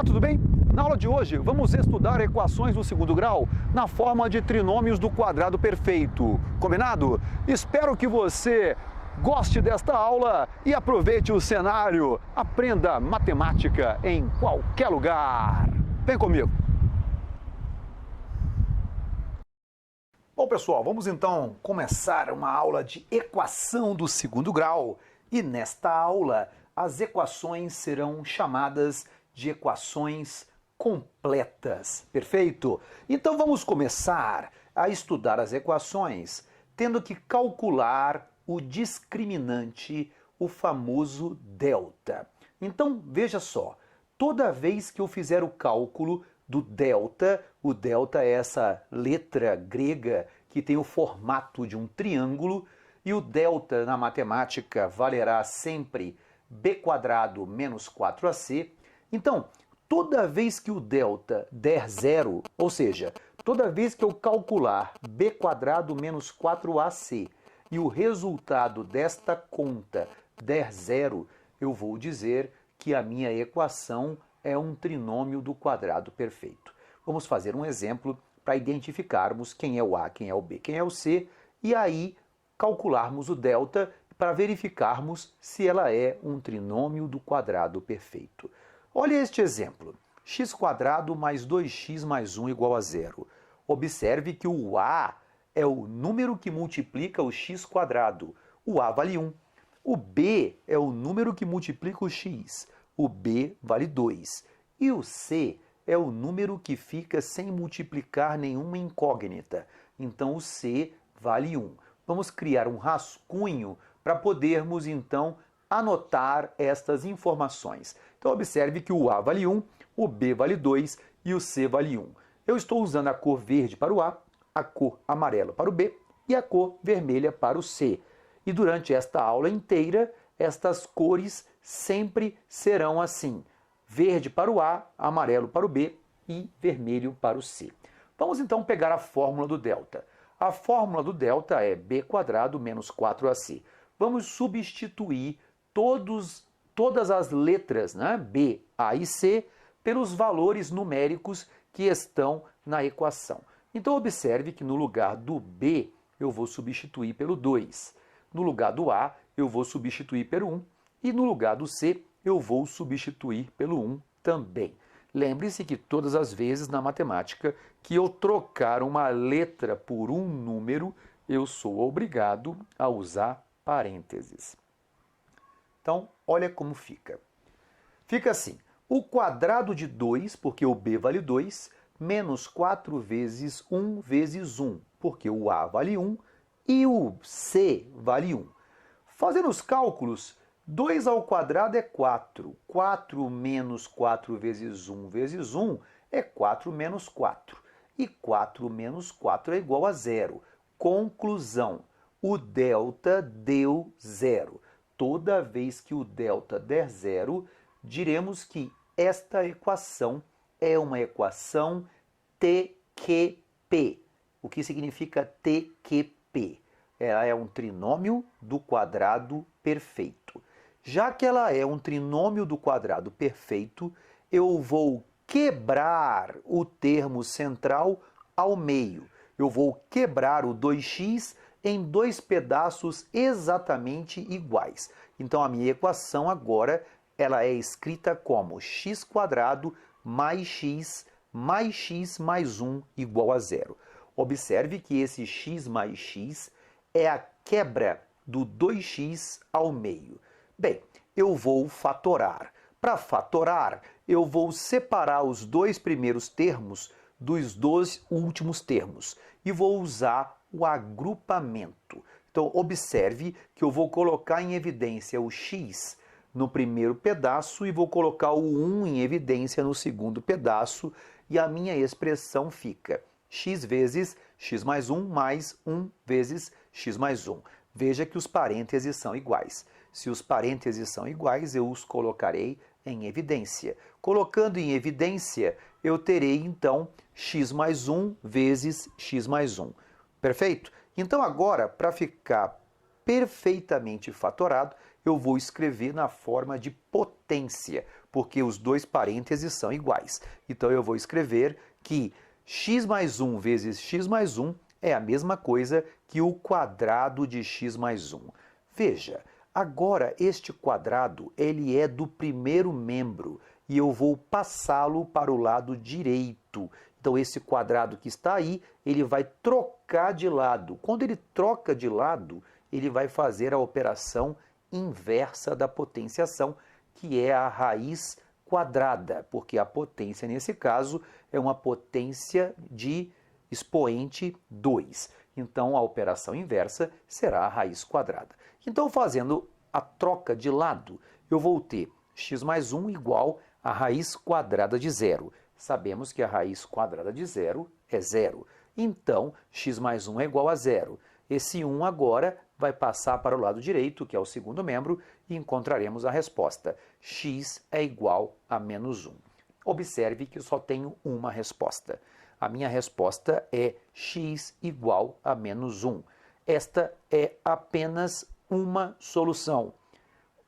Olá, tudo bem? Na aula de hoje, vamos estudar equações do segundo grau na forma de trinômios do quadrado perfeito. Combinado? Espero que você goste desta aula e aproveite o cenário. Aprenda matemática em qualquer lugar. Vem comigo. Bom, pessoal, vamos então começar uma aula de equação do segundo grau. E nesta aula, as equações serão chamadas de equações completas, perfeito? Então vamos começar a estudar as equações tendo que calcular o discriminante, o famoso delta. Então veja só, toda vez que eu fizer o cálculo do delta, o delta é essa letra grega que tem o formato de um triângulo, e o delta na matemática valerá sempre b² menos 4ac. Então, toda vez que o delta der zero, ou seja, toda vez que eu calcular b² menos 4ac e o resultado desta conta der zero, eu vou dizer que a minha equação é um trinômio do quadrado perfeito. Vamos fazer um exemplo para identificarmos quem é o A, quem é o B, quem é o C, e aí calcularmos o delta para verificarmos se ela é um trinômio do quadrado perfeito. Olha este exemplo, x² mais 2x mais 1 igual a zero. Observe que o A é o número que multiplica o x², o A vale 1. O B é o número que multiplica o x, o B vale 2. E o C é o número que fica sem multiplicar nenhuma incógnita, então o C vale 1. Vamos criar um rascunho para podermos então anotar estas informações. Então observe que o A vale 1, o B vale 2 e o C vale 1. Eu estou usando a cor verde para o A, a cor amarela para o B e a cor vermelha para o C. E durante esta aula inteira, estas cores sempre serão assim: verde para o A, amarelo para o B e vermelho para o C. Vamos então pegar a fórmula do delta. A fórmula do delta é b² menos 4ac. Vamos substituir todas as letras, né, B, A e C, pelos valores numéricos que estão na equação. Então observe que no lugar do B eu vou substituir pelo 2. No lugar do A eu vou substituir pelo 1. E no lugar do C eu vou substituir pelo 1 também. Lembre-se que todas as vezes na matemática que eu trocar uma letra por um número, eu sou obrigado a usar parênteses. Então, olha como fica. Fica assim, o quadrado de 2, porque o B vale 2, menos 4 vezes 1 vezes 1, porque o A vale 1 e o C vale 1. Fazendo os cálculos, 2 ao quadrado é 4. 4 menos 4 vezes 1 vezes 1 é 4 menos 4. E 4 menos 4 é igual a zero. Conclusão, o delta deu zero. Toda vez que o delta der zero, diremos que esta equação é uma equação TQP. O que significa TQP? Ela é um trinômio do quadrado perfeito. Já que ela é um trinômio do quadrado perfeito, eu vou quebrar o termo central ao meio. Eu vou quebrar o 2x em dois pedaços exatamente iguais. Então a minha equação agora ela é escrita como x² mais x mais 1 igual a zero. Observe que esse x mais x é a quebra do 2x ao meio. Bem, eu vou fatorar. Para fatorar, eu vou separar os dois primeiros termos dos dois últimos termos e vou usar o agrupamento. Então, observe que eu vou colocar em evidência o x no primeiro pedaço e vou colocar o 1 em evidência no segundo pedaço, e a minha expressão fica x vezes x mais 1 vezes x mais 1. Veja que os parênteses são iguais. Se os parênteses são iguais, eu os colocarei em evidência. Colocando em evidência, eu terei então x mais 1 vezes x mais 1. Perfeito? Então agora, para ficar perfeitamente fatorado, eu vou escrever na forma de potência, porque os dois parênteses são iguais. Então eu vou escrever que x mais 1 vezes x mais 1 é a mesma coisa que o quadrado de x mais 1. Veja, agora este quadrado ele é do primeiro membro e eu vou passá-lo para o lado direito. Então esse quadrado que está aí, ele vai trocar de lado. Quando ele troca de lado, ele vai fazer a operação inversa da potenciação, que é a raiz quadrada, porque a potência nesse caso é uma potência de expoente 2. Então a operação inversa será a raiz quadrada. Então, fazendo a troca de lado, eu vou ter x mais 1 igual a raiz quadrada de zero. Sabemos que a raiz quadrada de zero é zero. Então, x mais 1 é igual a zero. Esse 1 agora vai passar para o lado direito, que é o segundo membro, e encontraremos a resposta. X é igual a menos 1. Observe que eu só tenho uma resposta. A minha resposta é x igual a menos 1. Esta é apenas uma solução.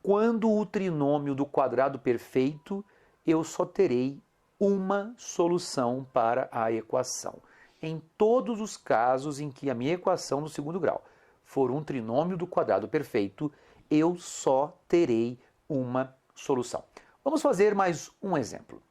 Quando o trinômio do quadrado perfeito, eu só terei uma solução para a equação. Em todos os casos em que a minha equação do segundo grau for um trinômio do quadrado perfeito, eu só terei uma solução. Vamos fazer mais um exemplo.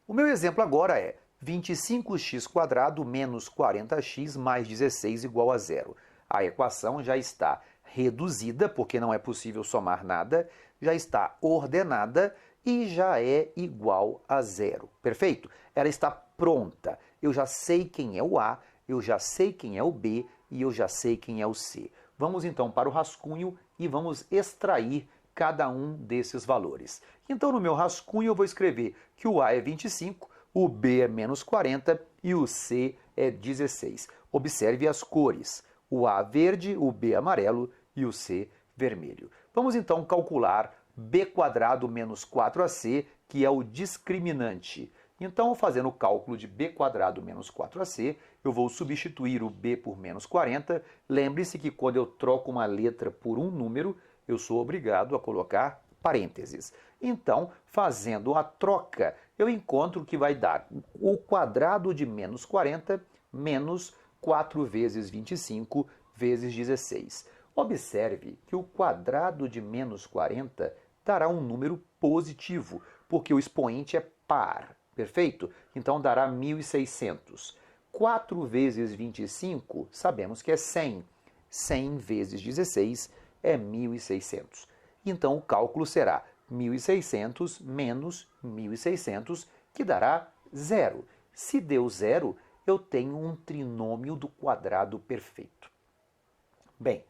O meu exemplo agora é 25x² menos 40x mais 16 igual a zero. A equação já está reduzida, porque não é possível somar nada, já está ordenada e já é igual a zero. Perfeito? Ela está pronta. Eu já sei quem é o A, eu já sei quem é o B e eu já sei quem é o C. Vamos então para o rascunho e vamos extrair cada um desses valores. Então, no meu rascunho, eu vou escrever que o A é 25, o B é menos 40 e o C é 16. Observe as cores. O A verde, o B amarelo e o C vermelho. Vamos então calcular b² menos 4ac, que é o discriminante. Então, fazendo o cálculo de b² menos 4ac, eu vou substituir o b por menos 40. Lembre-se que quando eu troco uma letra por um número, eu sou obrigado a colocar parênteses. Então, fazendo a troca, eu encontro que vai dar o quadrado de menos 40 menos 4 vezes 25 vezes 16. Observe que o quadrado de menos 40 dará um número positivo, porque o expoente é par, perfeito? Então dará 1.600. 4 vezes 25, sabemos que é 100. 100 vezes 16 é 1.600. Então o cálculo será 1.600 menos 1.600, que dará zero. Se deu zero, eu tenho um trinômio do quadrado perfeito. Bem,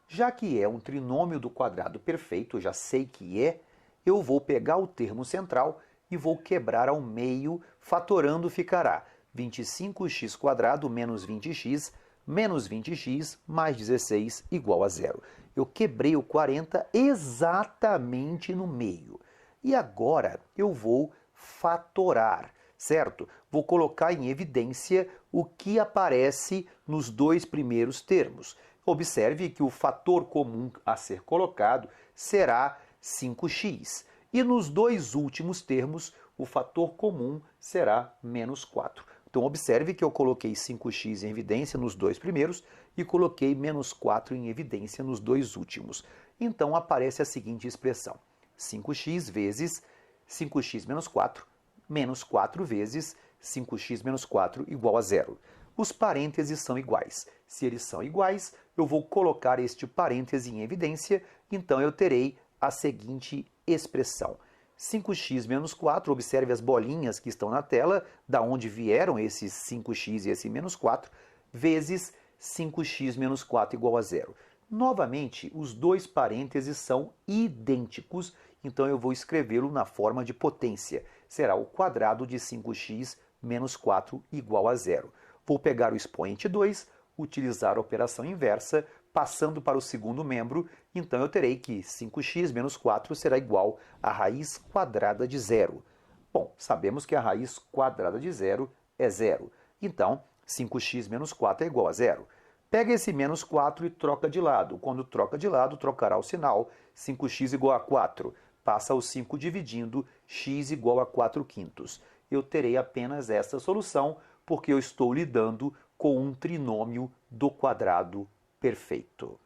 já que é um trinômio do quadrado perfeito, eu já sei que é, eu vou pegar o termo central e vou quebrar ao meio, fatorando ficará 25x² menos 20x menos 20x mais 16 igual a zero. Eu quebrei o 40 exatamente no meio. E agora eu vou fatorar, certo? Vou colocar em evidência o que aparece nos dois primeiros termos. Observe que o fator comum a ser colocado será 5x. E nos dois últimos termos, o fator comum será menos 4. Então, observe que eu coloquei 5x em evidência nos dois primeiros e coloquei menos 4 em evidência nos dois últimos. Então, aparece a seguinte expressão: 5x vezes 5x menos 4 vezes 5x menos 4 igual a zero. Os parênteses são iguais. Se eles são iguais, eu vou colocar este parêntese em evidência, então eu terei a seguinte expressão: 5x menos 4, observe as bolinhas que estão na tela, da onde vieram esses 5x e esse menos 4, vezes 5x menos 4 igual a zero. Novamente, os dois parênteses são idênticos, então eu vou escrevê-lo na forma de potência. Será o quadrado de 5x menos 4 igual a zero. Vou pegar o expoente 2, utilizar a operação inversa, passando para o segundo membro, então eu terei que 5x menos 4 será igual à raiz quadrada de zero. Bom, sabemos que a raiz quadrada de zero é zero. Então, 5x menos 4 é igual a zero. Pega esse menos 4 e troca de lado. Quando troca de lado, trocará o sinal. 5x igual a 4. Passa o 5 dividindo, x igual a 4/5. Eu terei apenas essa solução, porque eu estou lidando com um trinômio do quadrado perfeito.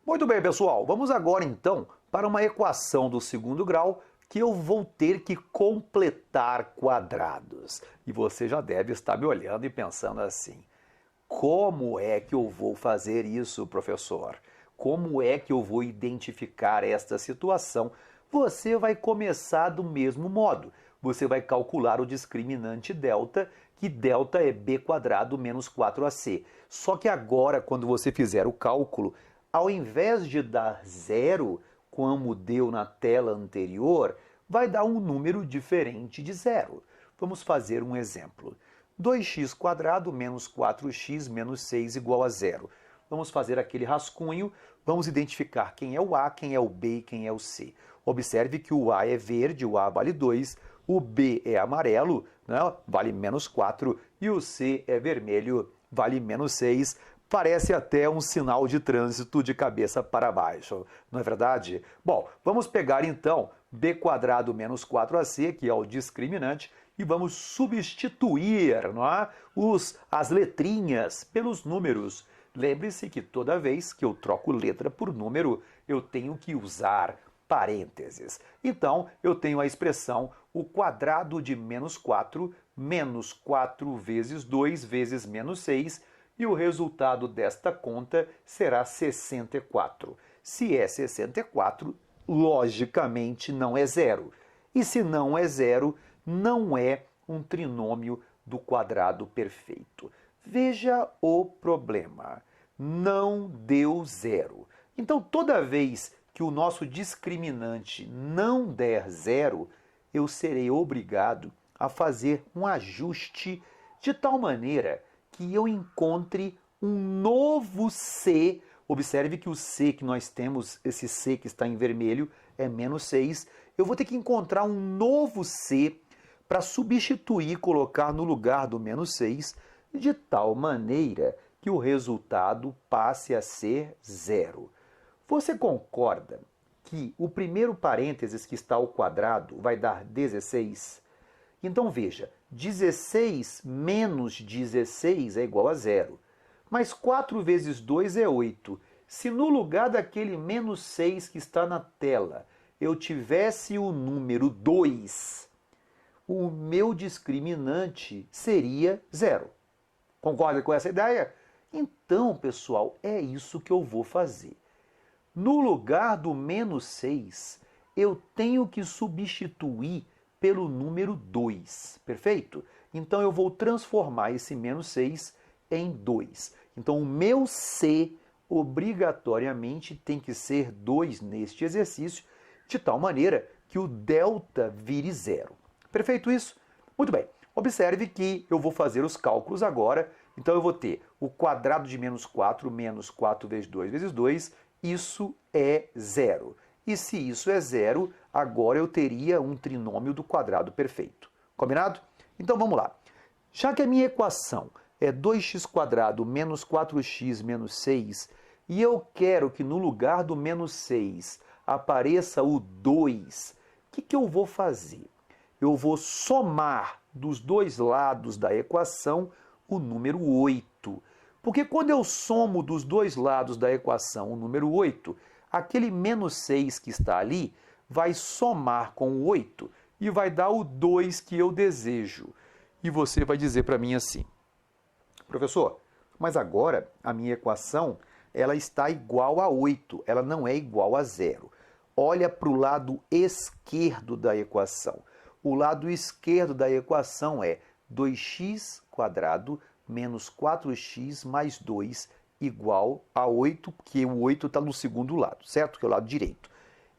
Muito bem, pessoal. Vamos agora, então, para uma equação do segundo grau que eu vou ter que completar quadrados. E você já deve estar me olhando e pensando assim: como é que eu vou fazer isso, professor? Como é que eu vou identificar esta situação? Você vai começar do mesmo modo. Você vai calcular o discriminante delta, que delta é b quadrado menos 4ac. Só que agora, quando você fizer o cálculo, ao invés de dar zero, como deu na tela anterior, vai dar um número diferente de zero. Vamos fazer um exemplo. 2x quadrado menos 4x menos 6 igual a zero. Vamos fazer aquele rascunho, vamos identificar quem é o A, quem é o B e quem é o C. Observe que o A é verde, o A vale 2, o B é amarelo, né, vale menos 4, e o C é vermelho, vale menos 6. Parece até um sinal de trânsito de cabeça para baixo, não é verdade? Bom, vamos pegar então b quadrado menos 4ac, que é o discriminante, e vamos substituir, não é, as letrinhas pelos números. Lembre-se que toda vez que eu troco letra por número, eu tenho que usar parênteses. Então, eu tenho a expressão o quadrado de menos 4 vezes 2 vezes menos 6, e o resultado desta conta será 64. Se é 64, logicamente não é zero. E se não é zero, não é um trinômio do quadrado perfeito. Veja o problema. Não deu zero. Então, toda vez que o nosso discriminante não der zero, eu serei obrigado a fazer um ajuste de tal maneira que eu encontre um novo C. Observe que o C que nós temos, esse C que está em vermelho, é menos 6. Eu vou ter que encontrar um novo C para substituir, colocar no lugar do menos 6, de tal maneira que o resultado passe a ser zero. Você concorda que o primeiro parênteses que está ao quadrado vai dar 16? Então veja, 16 menos 16 é igual a zero. Mas 4 vezes 2 é 8. Se no lugar daquele menos 6 que está na tela, eu tivesse o número 2, o meu discriminante seria zero. Concorda com essa ideia? Então, pessoal, é isso que eu vou fazer. No lugar do menos 6, eu tenho que substituir pelo número 2, perfeito? Então eu vou transformar esse menos 6 em 2. Então o meu C obrigatoriamente tem que ser 2 neste exercício, de tal maneira que o delta vire zero. Perfeito isso? Muito bem. Observe que eu vou fazer os cálculos agora. Então eu vou ter o quadrado de menos 4 menos 4 vezes 2 vezes 2. Isso é zero. E se isso é zero, agora eu teria um trinômio do quadrado perfeito. Combinado? Então vamos lá. Já que a minha equação é 2x² menos 4x menos 6, e eu quero que no lugar do menos 6 apareça o 2, o que eu vou fazer? Eu vou somar dos dois lados da equação o número 8. Porque quando eu somo dos dois lados da equação o número 8, aquele menos 6 que está ali vai somar com o 8 e vai dar o 2 que eu desejo. E você vai dizer para mim assim: professor, mas agora a minha equação ela está igual a 8, ela não é igual a zero. Olha para o lado esquerdo da equação. O lado esquerdo da equação é 2x² menos 4x mais 2 igual a 8, porque o 8 está no segundo lado, certo? Que é o lado direito.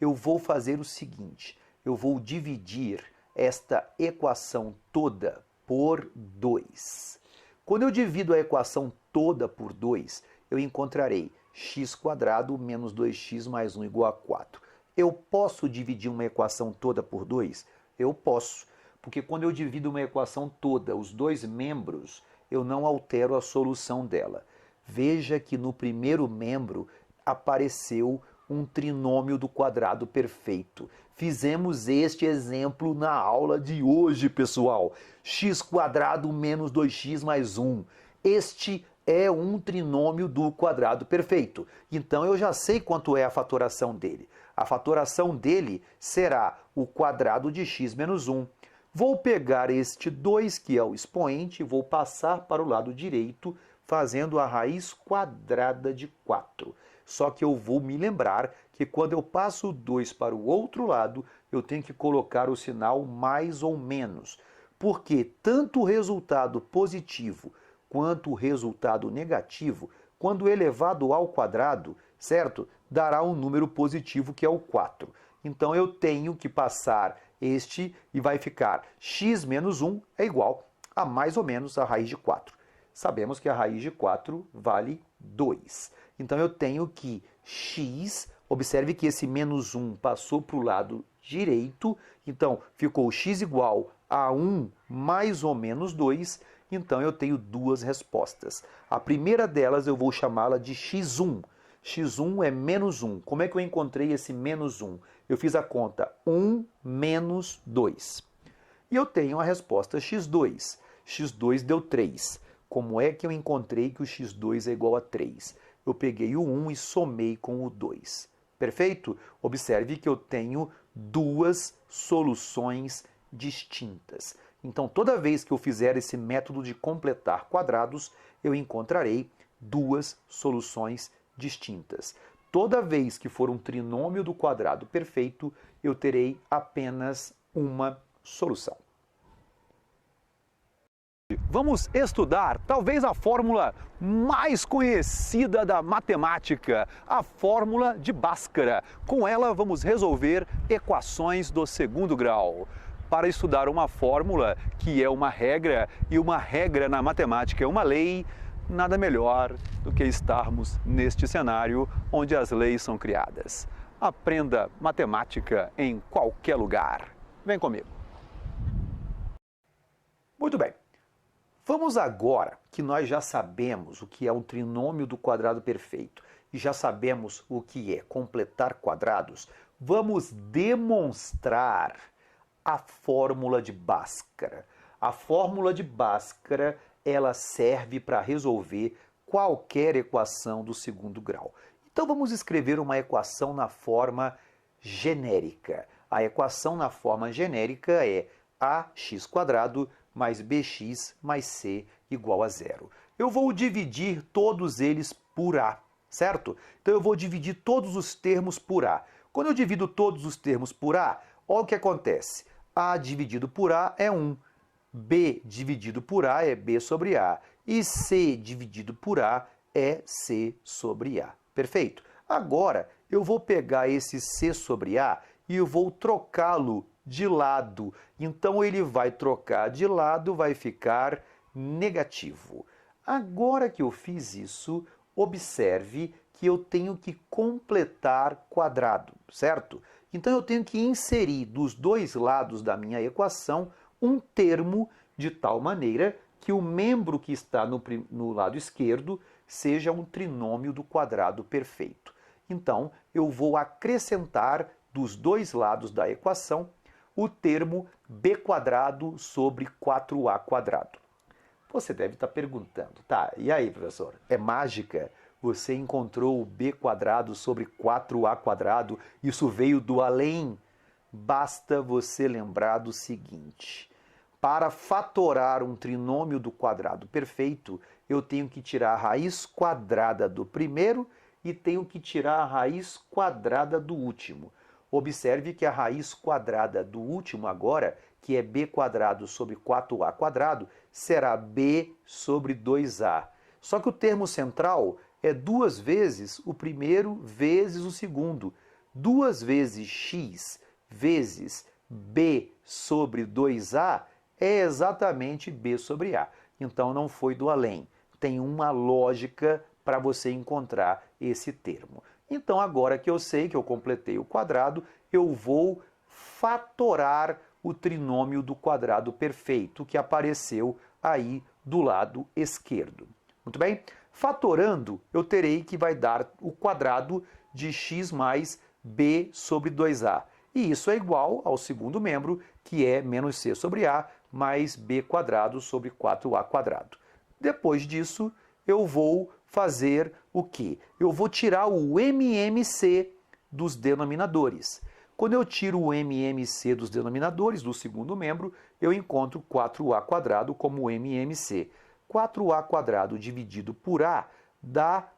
Eu vou fazer o seguinte, eu vou dividir esta equação toda por 2. Quando eu divido a equação toda por 2, eu encontrarei x² menos 2x mais 1 igual a 4. Eu posso dividir uma equação toda por 2? Eu posso, porque quando eu divido uma equação toda, os dois membros, eu não altero a solução dela. Veja que no primeiro membro apareceu um trinômio do quadrado perfeito. Fizemos este exemplo na aula de hoje, pessoal. X² menos 2x mais 1. Este é um trinômio do quadrado perfeito. Então eu já sei quanto é a fatoração dele. A fatoração dele será o quadrado de x menos 1. Vou pegar este 2, que é o expoente, e vou passar para o lado direito, fazendo a raiz quadrada de 4. Só que eu vou me lembrar que quando eu passo o 2 para o outro lado, eu tenho que colocar o sinal mais ou menos. Porque tanto o resultado positivo quanto o resultado negativo, quando elevado ao quadrado, certo? Dará um número positivo, que é o 4. Então eu tenho que passar este e vai ficar x menos 1 é igual a mais ou menos a raiz de 4. Sabemos que a raiz de 4 vale 2. Então eu tenho que x, observe que esse menos 1 passou para o lado direito, então ficou x igual a 1 mais ou menos 2, então eu tenho duas respostas. A primeira delas eu vou chamá-la de x1. x1 é menos 1. Como é que eu encontrei esse menos 1? Eu fiz a conta 1 menos 2. E eu tenho a resposta x2. x2 deu 3. Como é que eu encontrei que o x2 é igual a 3? Eu peguei o 1 e somei com o 2. Perfeito? Observe que eu tenho duas soluções distintas. Então, toda vez que eu fizer esse método de completar quadrados, eu encontrarei duas soluções distintas. Toda vez que for um trinômio do quadrado perfeito, eu terei apenas uma solução. Vamos estudar talvez a fórmula mais conhecida da matemática, a fórmula de Bhaskara. Com ela vamos resolver equações do segundo grau. Para estudar uma fórmula que é uma regra, e uma regra na matemática é uma lei, nada melhor do que estarmos neste cenário onde as leis são criadas. Aprenda matemática em qualquer lugar. Vem comigo. Muito bem. Vamos agora que nós já sabemos o que é um trinômio do quadrado perfeito e já sabemos o que é completar quadrados, vamos demonstrar a fórmula de Bhaskara. A fórmula de Bhaskara, ela serve para resolver qualquer equação do segundo grau. Então vamos escrever uma equação na forma genérica. A equação na forma genérica é ax² mais bx mais c igual a 0. Eu vou dividir todos eles por a, certo? Então eu vou dividir todos os termos por a. Quando eu divido todos os termos por a, olha o que acontece. A dividido por a é 1, b dividido por a é b sobre a, e c dividido por a é c sobre a. Perfeito? Agora eu vou pegar esse c sobre a e eu vou trocá-lo de lado. Então ele vai trocar de lado, vai ficar negativo. Agora que eu fiz isso, observe que eu tenho que completar quadrado, certo? Então eu tenho que inserir dos dois lados da minha equação um termo de tal maneira que o membro que está no lado esquerdo seja um trinômio do quadrado perfeito. Então eu vou acrescentar dos dois lados da equação o termo b² sobre 4a². Você deve estar perguntando, tá, e aí, professor, é mágica? Você encontrou o b² sobre 4a², isso veio do além? Basta você lembrar do seguinte: para fatorar um trinômio do quadrado perfeito, eu tenho que tirar a raiz quadrada do primeiro e tenho que tirar a raiz quadrada do último. Observe que a raiz quadrada do último agora, que é b² sobre 4a², será b sobre 2a. Só que o termo central é 2 vezes o primeiro vezes o segundo. 2 vezes x vezes b sobre 2a é exatamente b sobre a. Então não foi do além. Tem uma lógica para você encontrar esse termo. Então, agora que eu sei que eu completei o quadrado, eu vou fatorar o trinômio do quadrado perfeito que apareceu aí do lado esquerdo. Muito bem? Fatorando, eu terei que vai dar o quadrado de x mais b sobre 2a. E isso é igual ao segundo membro, que é menos c sobre a mais b quadrado sobre 4a quadrado. Depois disso, eu vou fazer o quê? Eu vou tirar o MMC dos denominadores. Quando eu tiro o MMC dos denominadores do segundo membro, eu encontro 4a quadrado como MMC. 4a quadrado dividido por a dá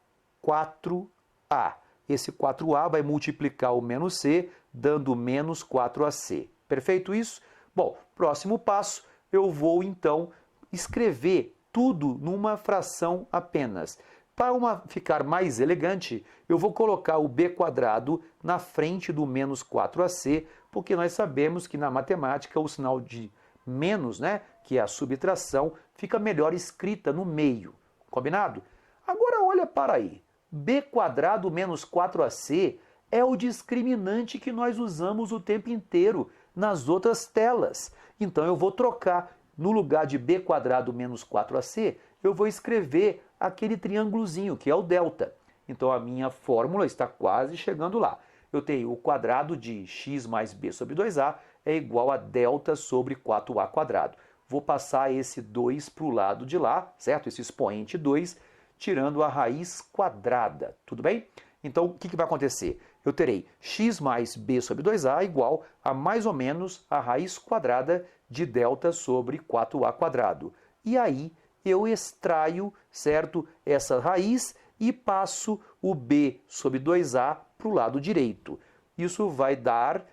4a. Esse 4a vai multiplicar o menos c, dando menos 4ac. Perfeito isso? Bom, próximo passo, eu vou então escrever tudo numa fração apenas. Para ficar mais elegante, eu vou colocar o b quadrado na frente do menos 4ac, porque nós sabemos que na matemática o sinal de menos, que é a subtração, fica melhor escrita no meio. Combinado? Agora olha para aí. B quadrado menos 4ac é o discriminante que nós usamos o tempo inteiro nas outras telas. Então eu vou trocar. No lugar de b quadrado menos 4ac, eu vou escrever aquele triângulozinho, que é o delta. Então a minha fórmula está quase chegando lá. Eu tenho o quadrado de x mais b sobre 2a é igual a delta sobre 4a quadrado. Vou passar esse 2 para o lado de lá, certo? Esse expoente 2, tirando a raiz quadrada, tudo bem? Então, o que vai acontecer? Eu terei x mais b sobre 2a igual a mais ou menos a raiz quadrada de delta sobre 4a quadrado. E aí, eu extraio, certo, essa raiz e passo o b sobre 2a para o lado direito. Isso vai dar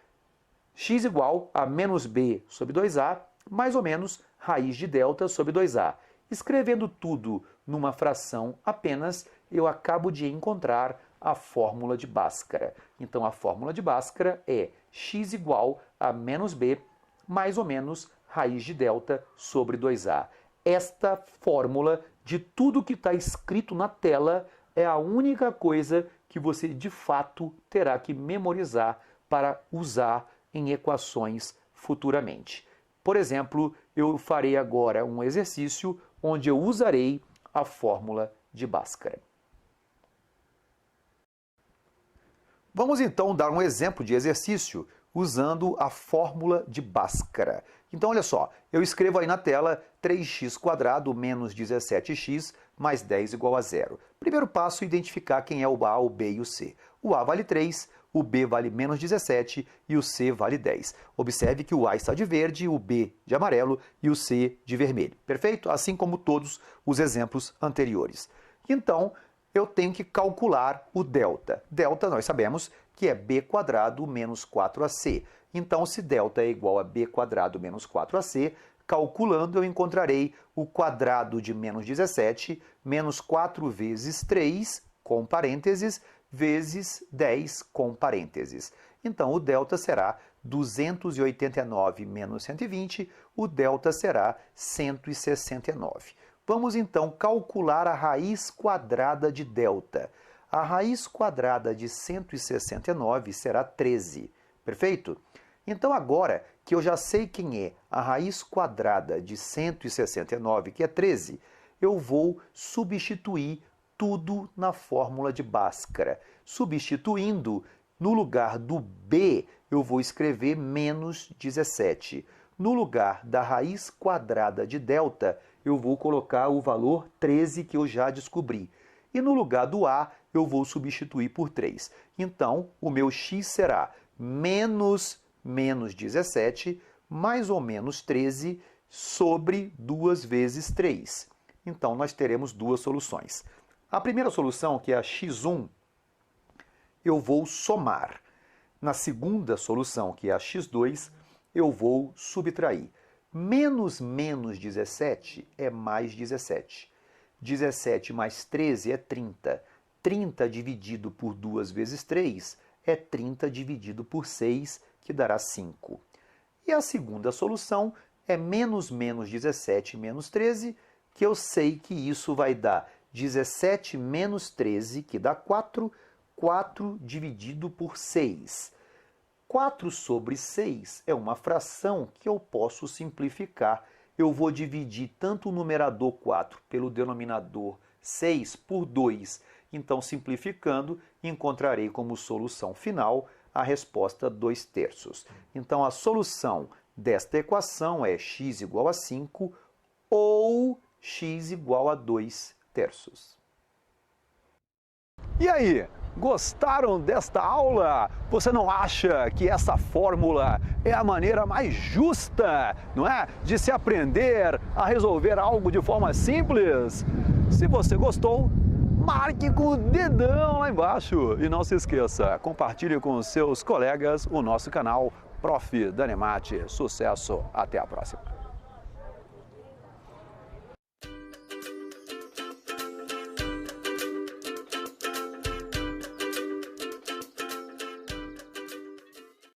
x igual a menos b sobre 2a, mais ou menos raiz de delta sobre 2a. Escrevendo tudo numa fração apenas, eu acabo de encontrar a fórmula de Bhaskara. Então, a fórmula de Bhaskara é x igual a menos b, mais ou menos raiz de delta sobre 2a. Esta fórmula de tudo que está escrito na tela é a única coisa que você, de fato, terá que memorizar para usar em equações futuramente. Por exemplo, eu farei agora um exercício onde eu usarei a fórmula de Bhaskara. Vamos então dar um exemplo de exercício usando a fórmula de Bhaskara. Então, olha só, eu escrevo aí na tela 3x² menos 17x mais 10 igual a 0. Primeiro passo, identificar quem é o A, o B e o C. O A vale 3, o B vale menos 17 e o C vale 10. Observe que o A está de verde, o B de amarelo e o C de vermelho. Perfeito? Assim como todos os exemplos anteriores. Então, eu tenho que calcular o delta. Delta, nós sabemos que é b quadrado menos 4ac. Então, se delta é igual a b quadrado menos 4ac, calculando, eu encontrarei o quadrado de menos 17 menos 4 vezes 3, com parênteses, vezes 10, com parênteses. Então, o delta será 289 menos 120, o delta será 169. Vamos então calcular a raiz quadrada de delta. A raiz quadrada de 169 será 13. Perfeito? Então agora que eu já sei quem é a raiz quadrada de 169, que é 13, eu vou substituir tudo na fórmula de Bhaskara. Substituindo, no lugar do b, eu vou escrever menos 17. No lugar da raiz quadrada de delta, eu vou colocar o valor 13 que eu já descobri. E no lugar do a, eu vou substituir por 3. Então, o meu x será menos 17, mais ou menos 13, sobre 2 vezes 3. Então, nós teremos duas soluções. A primeira solução, que é a x1, eu vou somar. Na segunda solução, que é a x2, eu vou subtrair. Menos 17 é mais 17. 17 mais 13 é 30. 30 dividido por 2 vezes 3 é 30 dividido por 6, que dará 5. E a segunda solução é menos 17 menos 13, que eu sei que isso vai dar 17 menos 13, que dá 4, 4 dividido por 6. 4 sobre 6 é uma fração que eu posso simplificar. eu vou dividir tanto o numerador 4 pelo denominador 6 por 2. Então, simplificando, encontrarei como solução final a resposta 2/3. Então, a solução desta equação é x igual a 5 ou x igual a 2/3. E aí, gostaram desta aula? Você não acha que essa fórmula é a maneira mais justa, não é, de se aprender a resolver algo de forma simples? Se você gostou, marque com o dedão lá embaixo e não se esqueça, compartilhe com os seus colegas o nosso canal Prof. Danemate. Sucesso, até a próxima!